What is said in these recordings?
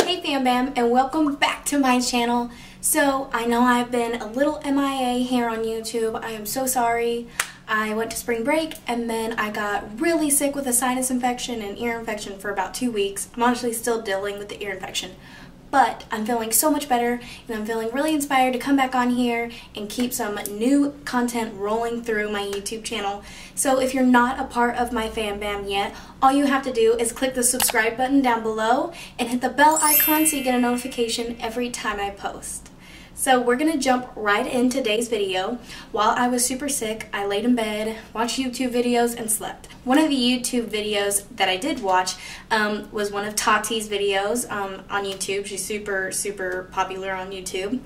Hey Fam Bam, and welcome back to my channel. So I know I've been a little MIA here on YouTube. I am so sorry. I went to spring break and then I got really sick with a sinus infection and ear infection for about 2 weeks. I'm honestly still dealing with the ear infection. But I'm feeling so much better and I'm feeling really inspired to come back on here and keep some new content rolling through my YouTube channel. So if you're not a part of my Fam Bam yet, all you have to do is click the subscribe button down below and hit the bell icon so you get a notification every time I post. So we're going to jump right in today's video. While I was super sick, I laid in bed, watched YouTube videos, and slept. One of the YouTube videos that I did watch was one of Tati's videos on YouTube. She's super popular on YouTube.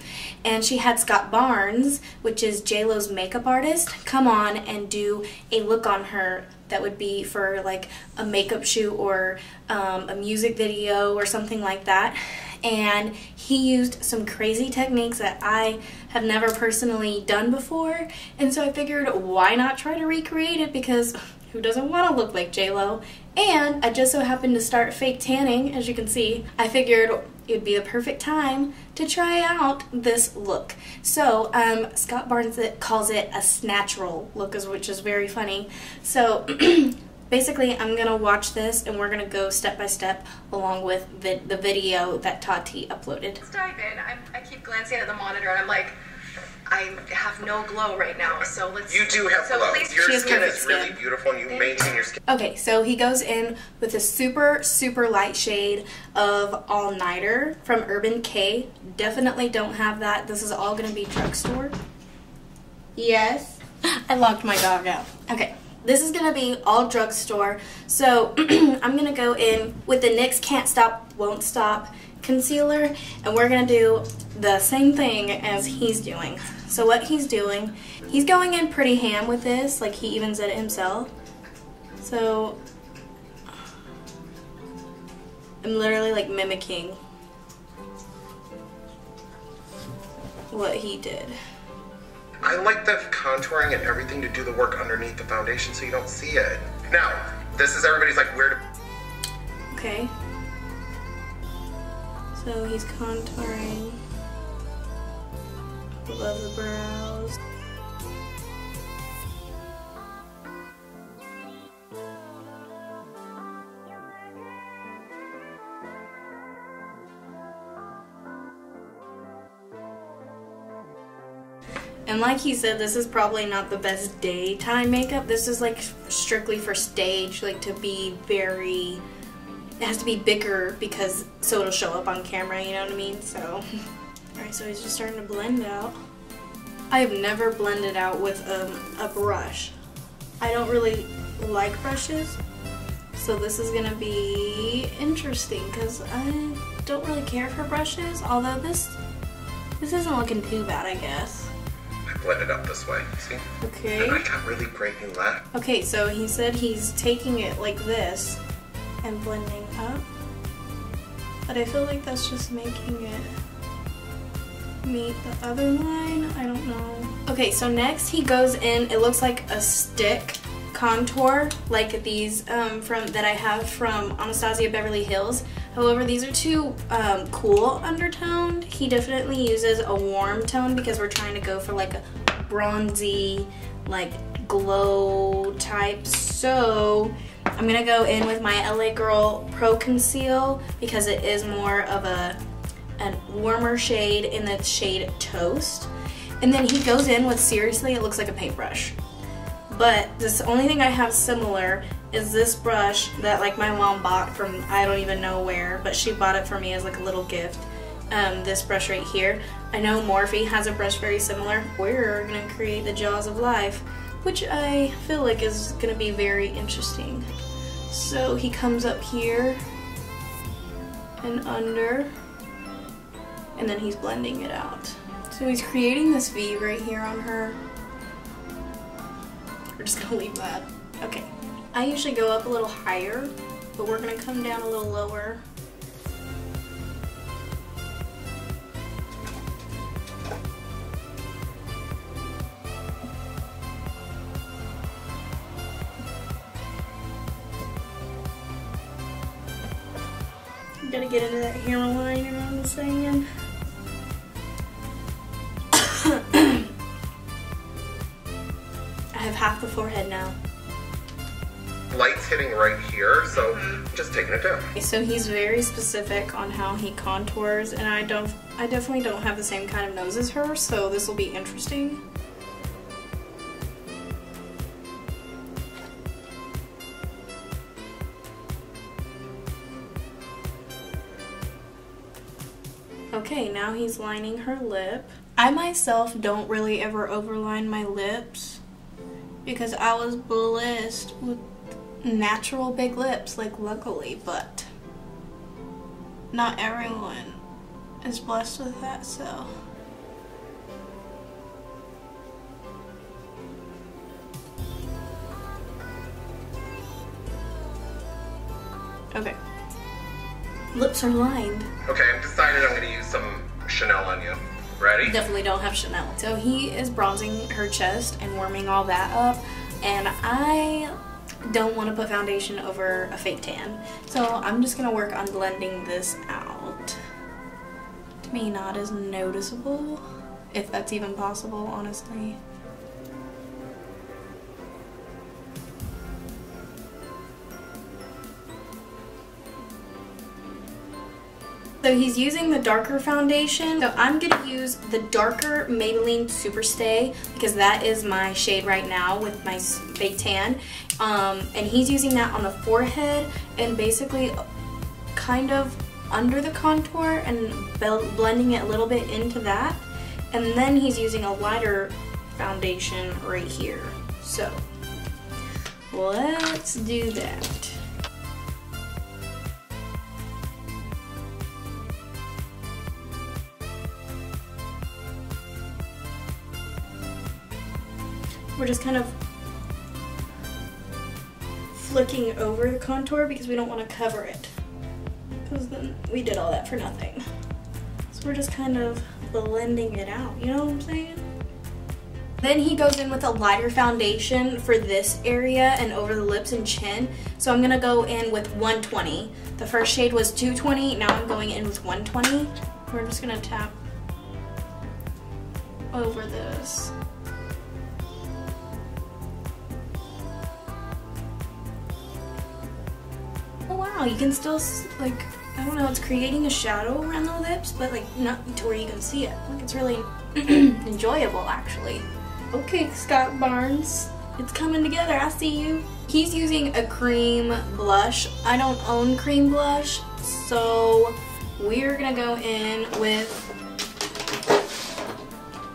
And she had Scott Barnes, which is J-Lo's makeup artist, come on and do a look on her that would be for like a makeup shoot or a music video or something like that. And he used some crazy techniques that I have never personally done before, and so I figured why not try to recreate it, because who doesn't want to look like J-Lo? And I just so happened to start fake tanning, as you can see. I figured it would be the perfect time to try out this look. So Scott Barnes calls it a snatchroll look, which is very funny. So basically, I'm going to watch this and we're going to go step by step along with the video that Tati uploaded. Let's dive in. I keep glancing at the monitor and I'm like, I have no glow right now, so let's... You do have glow. Your skin is really beautiful and you maintain your skin. Okay, so he goes in with a super light shade of All Nighter from Urban Decay. Definitely don't have that. This is all going to be drugstore. Yes. I locked my dog out. Okay. This is going to be all drugstore, so I'm going to go in with the NYX Can't Stop, Won't Stop concealer, and we're going to do the same thing as he's doing. So what he's doing, he's going in pretty ham with this, like he even said it himself. So I'm literally like mimicking what he did. I like the contouring and everything to do the work underneath the foundation so you don't see it. Now, this is everybody's like, where to... Okay. So he's contouring above the brows. And like he said, this is probably not the best daytime makeup. This is like strictly for stage, like to be very, it has to be bigger because so it'll show up on camera, you know what I mean? So, alright, so he's just starting to blend out. I have never blended out with a brush. I don't really like brushes, so this is gonna be interesting because I don't really care for brushes, although this isn't looking too bad, I guess. Blend it up this way, see? Okay. And I got really great new lash. Okay, so he said he's taking it like this and blending up, but I feel like that's just making it meet the other line. I don't know. Okay, so next he goes in, it looks like a stick contour, like these that I have from Anastasia Beverly Hills. However, these are too cool undertoned. He definitely uses a warm tone because we're trying to go for like a bronzy, like glow type. So I'm gonna go in with my LA Girl Pro Conceal because it is more of a warmer shade in the shade Toast. And then he goes in with, seriously, it looks like a paintbrush. But the only thing I have similar is this brush that like my mom bought from I don't even know where, but she bought it for me as like a little gift. This brush right here. I know Morphe has a brush very similar. We're gonna create the Jaws of Life, which I feel like is gonna be very interesting. So he comes up here and under, and then he's blending it out. So he's creating this V right here on her. We're just gonna leave that. Okay. I usually go up a little higher, but we're gonna come down a little lower. Gotta get into that hairline, you know what I'm saying? I have half the forehead now. Light's hitting right here, so just taking it down. So he's very specific on how he contours, and I definitely don't have the same kind of nose as her, so this will be interesting. Okay, now he's lining her lip. I myself don't really ever overline my lips because I was blessed with natural big lips, like luckily, but not everyone is blessed with that, so. Okay. Lips are lined. Okay, I've decided I'm gonna use some Chanel on you. Ready? Definitely don't have Chanel. So he is bronzing her chest and warming all that up, and I don't want to put foundation over a fake tan. So I'm just gonna work on blending this out to be not as noticeable, if that's even possible, honestly. So he's using the darker foundation. So I'm gonna use the darker Maybelline Super Stay because that is my shade right now with my fake tan. And he's using that on the forehead and basically kind of under the contour and blending it a little bit into that. And then he's using a lighter foundation right here. So let's do that. We're just kind of flicking over the contour because we don't want to cover it, because then we did all that for nothing. So we're just kind of blending it out, you know what I'm saying? Then he goes in with a lighter foundation for this area and over the lips and chin. So I'm gonna go in with 120. The first shade was 220, now I'm going in with 120. We're just gonna tap over this. Oh wow, you can still, like, I don't know, it's creating a shadow around the lips, but like not to where you can see it. Like, it's really enjoyable actually. Okay, Scott Barnes, it's coming together, I see you. He's using a cream blush. I don't own cream blush, so we're gonna go in with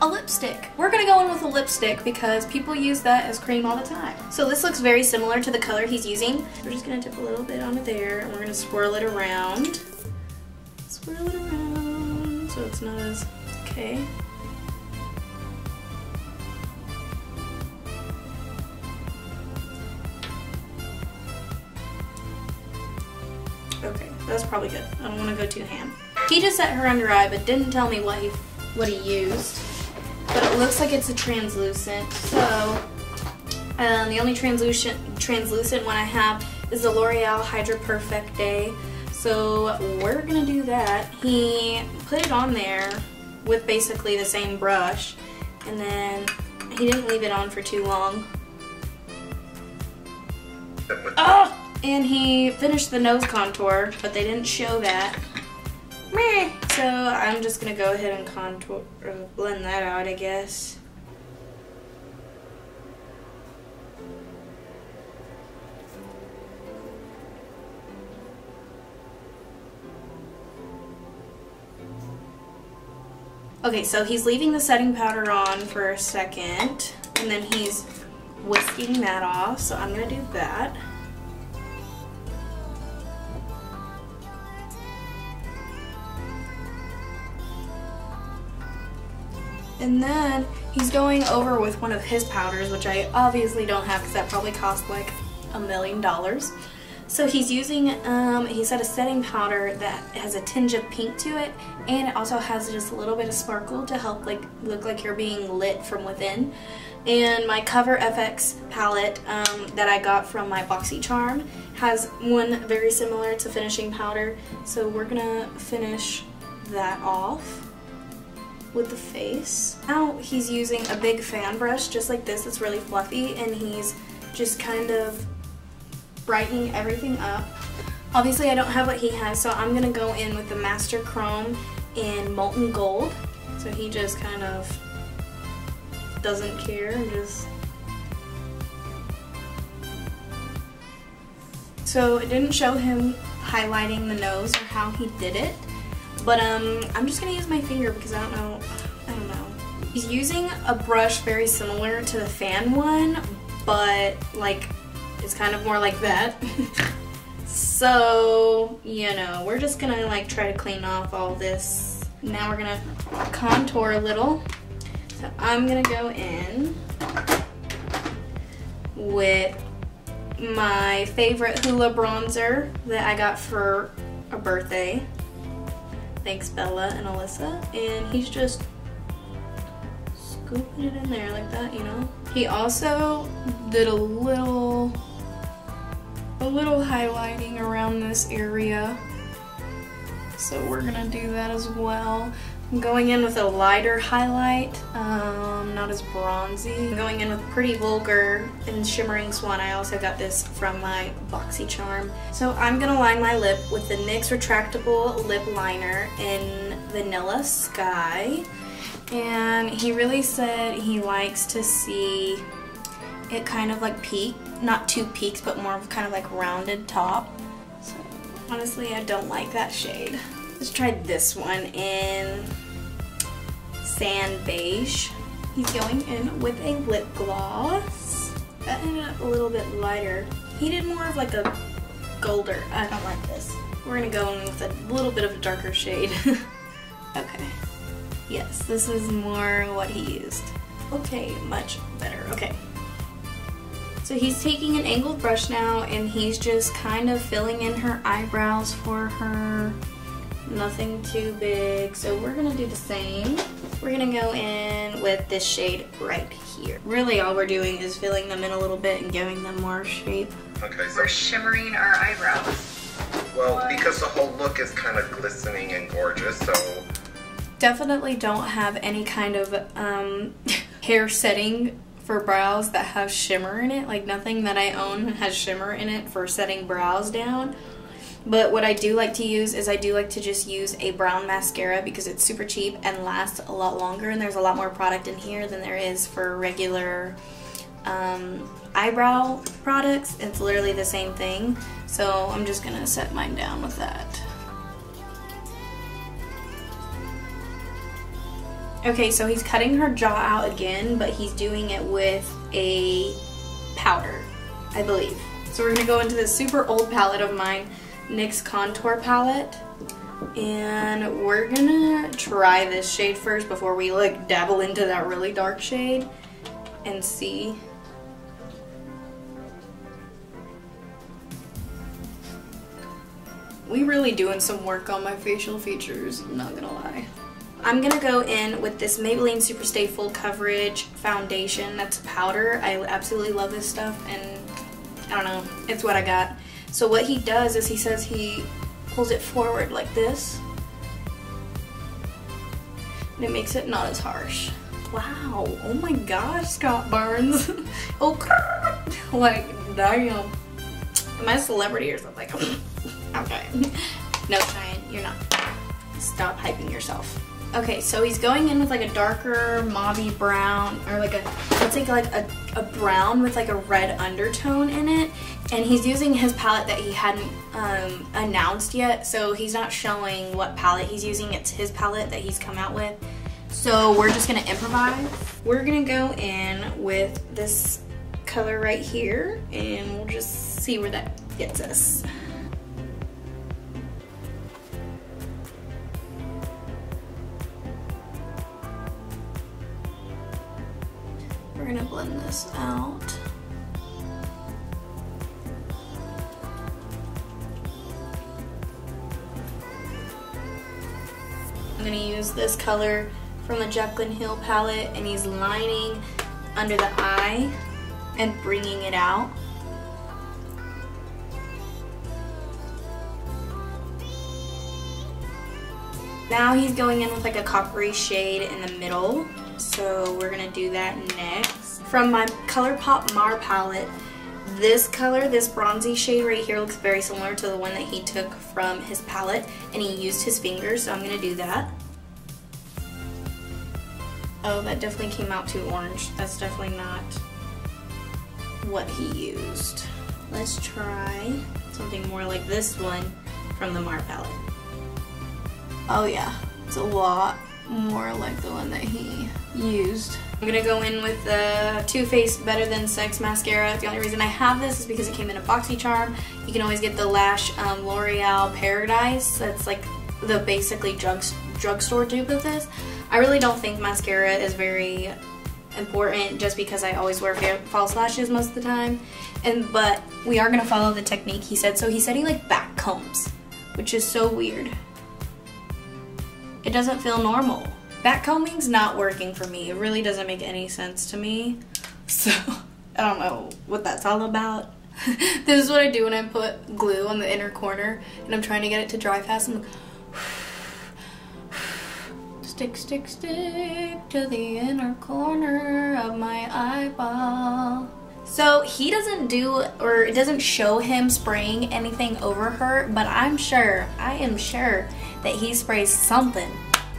a lipstick. We're gonna go in with a lipstick because people use that as cream all the time. So this looks very similar to the color he's using. We're just gonna dip a little bit onto there and we're gonna swirl it around. Swirl it around so it's not as, okay. Okay, that's probably good. I don't want to go too ham. He just set her under eye but didn't tell me what he used. But it looks like it's a translucent. So the only translucent one I have is the L'Oreal Hydra Perfect Day. So we're gonna do that. He put it on there with basically the same brush, and then he didn't leave it on for too long. Oh! And he finished the nose contour, but they didn't show that. Meh. So I'm just gonna go ahead and contour, or blend that out, I guess. Okay, so he's leaving the setting powder on for a second, and then he's whisking that off, so I'm gonna do that. And then he's going over with one of his powders, which I obviously don't have because that probably cost like $1 million. So he's using, he said a setting powder that has a tinge of pink to it, and it also has just a little bit of sparkle to help like look like you're being lit from within. And my Cover FX palette that I got from my BoxyCharm has one very similar to finishing powder. So we're gonna finish that off with the face. Now he's using a big fan brush just like this. It's really fluffy, and he's just kind of brightening everything up. Obviously I don't have what he has, so I'm gonna go in with the Master Chrome in Molten Gold. So he just kind of doesn't care and just... So it didn't show him highlighting the nose or how he did it, but I'm just gonna use my finger because I don't know. He's using a brush very similar to the fan one, but like it's kind of more like that. So, you know, we're just gonna like try to clean off all this. Now we're gonna contour a little. So I'm gonna go in with my favorite Hoola bronzer that I got for a birthday. Thanks Bella and Alyssa. And he's just scooping it in there like that, you know. He also did a little highlighting around this area. So we're gonna do that as well. I'm going in with a lighter highlight, not as bronzy. I'm going in with Pretty Vulgar and Shimmering Swan. I also got this from my BoxyCharm. So I'm gonna line my lip with the NYX Retractable Lip Liner in Vanilla Sky. And he really said he likes to see it kind of like peak, not two peaks, but more of kind of like rounded top. So honestly, I don't like that shade. Let's try this one in Sand Beige. He's going in with a lip gloss. That ended up a little bit lighter. He did more of like a golder. I don't like this. We're gonna go in with a little bit of a darker shade. Okay. Yes, this is more what he used. Okay, much better. Okay. So he's taking an angled brush now, and he's just kind of filling in her eyebrows for her. Nothing too big. So we're gonna do the same. We're gonna go in with this shade right here. Really all we're doing is filling them in a little bit and giving them more shape. Okay, so we're shimmering our eyebrows. Well, because the whole look is kind of glistening and gorgeous, so... Definitely don't have any kind of hair setting for brows that have shimmer in it. Like nothing that I own has shimmer in it for setting brows down. But what I do like to use is I do like to just use a brown mascara because it's super cheap and lasts a lot longer, and there's a lot more product in here than there is for regular eyebrow products. It's literally the same thing. So I'm just gonna set mine down with that. Okay, so he's cutting her jaw out again, but he's doing it with a powder, I believe. So we're gonna go into this super old palette of mine, NYX Contour Palette, and we're gonna try this shade first before we like dabble into that really dark shade and see. We really doing some work on my facial features, I'm not gonna lie. I'm gonna go in with this Maybelline Superstay Full Coverage Foundation. That's powder. I absolutely love this stuff, and I don't know, it's what I got. So what he does is he says he pulls it forward like this, and it makes it not as harsh. Wow, oh my gosh, Scott Barnes. Oh, like, damn. Am I a celebrity or something? Okay. No, Cheyenne, you're not. Stop hyping yourself. Okay, so he's going in with like a darker mauvey brown, or like a, let's say like a brown with like a red undertone in it. And he's using his palette that he hadn't announced yet, so he's not showing what palette he's using. It's his palette that he's come out with. So we're just gonna improvise. We're gonna go in with this color right here, and we'll just see where that gets us. We're gonna blend this out. gonna use this color from the Jaclyn Hill palette, and he's lining under the eye and bringing it out. Now he's going in with like a coppery shade in the middle, so we're gonna do that next. From my ColourPop Mar palette, this color, this bronzy shade right here, looks very similar to the one that he took from his palette, and he used his fingers, so I'm gonna do that. Oh, that definitely came out too orange. That's definitely not what he used. Let's try something more like this one from the Mar palette. Oh yeah, it's a lot more like the one that he used. I'm gonna go in with the Too Faced Better Than Sex mascara. The only reason I have this is because it came in a BoxyCharm. You can always get the Lash L'Oreal Paradise. That's like the basically drugstore dupe of this. I really don't think mascara is very important just because I always wear false lashes most of the time. But we are gonna follow the technique he said. So he said he like back combs, which is so weird. It doesn't feel normal. Back combing's not working for me. It really doesn't make any sense to me. So I don't know what that's all about. This is what I do when I put glue on the inner corner and I'm trying to get it to dry fast. I'm like, stick, stick, stick to the inner corner of my eyeball. So he doesn't do, or it doesn't show him spraying anything over her, but I am sure that he sprays something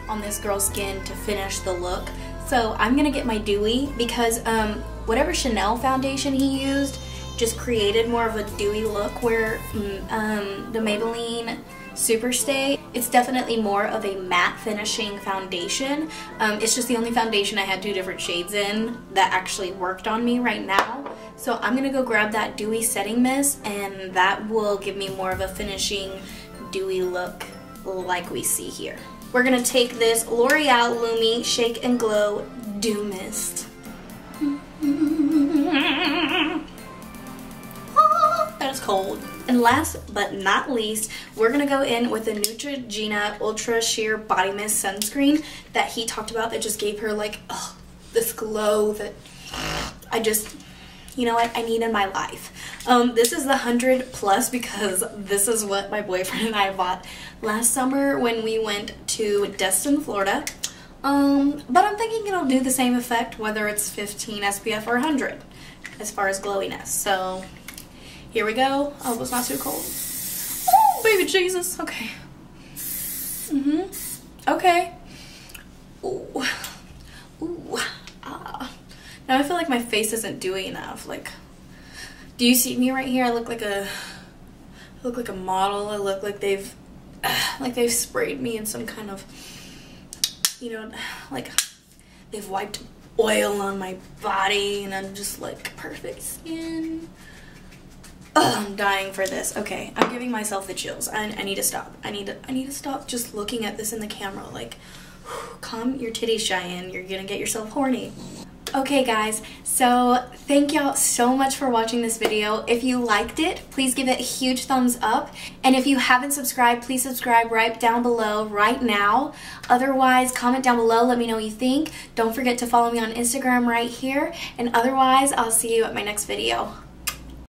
on this girl's skin to finish the look. So I'm gonna get my dewy because whatever Chanel foundation he used just created more of a dewy look, where the Maybelline Superstay, it's definitely more of a matte finishing foundation. It's just the only foundation I had 2 different shades in that actually worked on me right now. So I'm gonna go grab that dewy setting mist, and that will give me more of a finishing dewy look like we see here. We're gonna take this L'Oreal Lumi Shake and Glow Dew Mist. That is cold. And last but not least, we're gonna go in with the Neutrogena Ultra Sheer Body Mist Sunscreen that he talked about, that just gave her like this glow that I just, you know what, I need in my life. This is the 100+ because this is what my boyfriend and I bought last summer when we went to Destin, Florida. But I'm thinking it'll do the same effect whether it's 15 SPF or 100 as far as glowiness. So here we go. I hope it's not too cold. Oh, baby Jesus. Okay. Okay. Ooh. Ooh. Ah. Now I feel like my face isn't dewy enough. Like, do you see me right here? I look like a model. I look like they've sprayed me in some kind of, you know, like they've wiped oil on my body, and I'm just like perfect skin. Ugh, I'm dying for this. Okay, I'm giving myself the chills. I need to stop. I need to stop just looking at this in the camera. Like, calm your titties, Cheyenne. You're gonna get yourself horny. Okay guys, so thank y'all so much for watching this video. If you liked it, please give it a huge thumbs up. And if you haven't subscribed, please subscribe right down below right now. Otherwise, comment down below, let me know what you think. Don't forget to follow me on Instagram right here. And otherwise, I'll see you at my next video.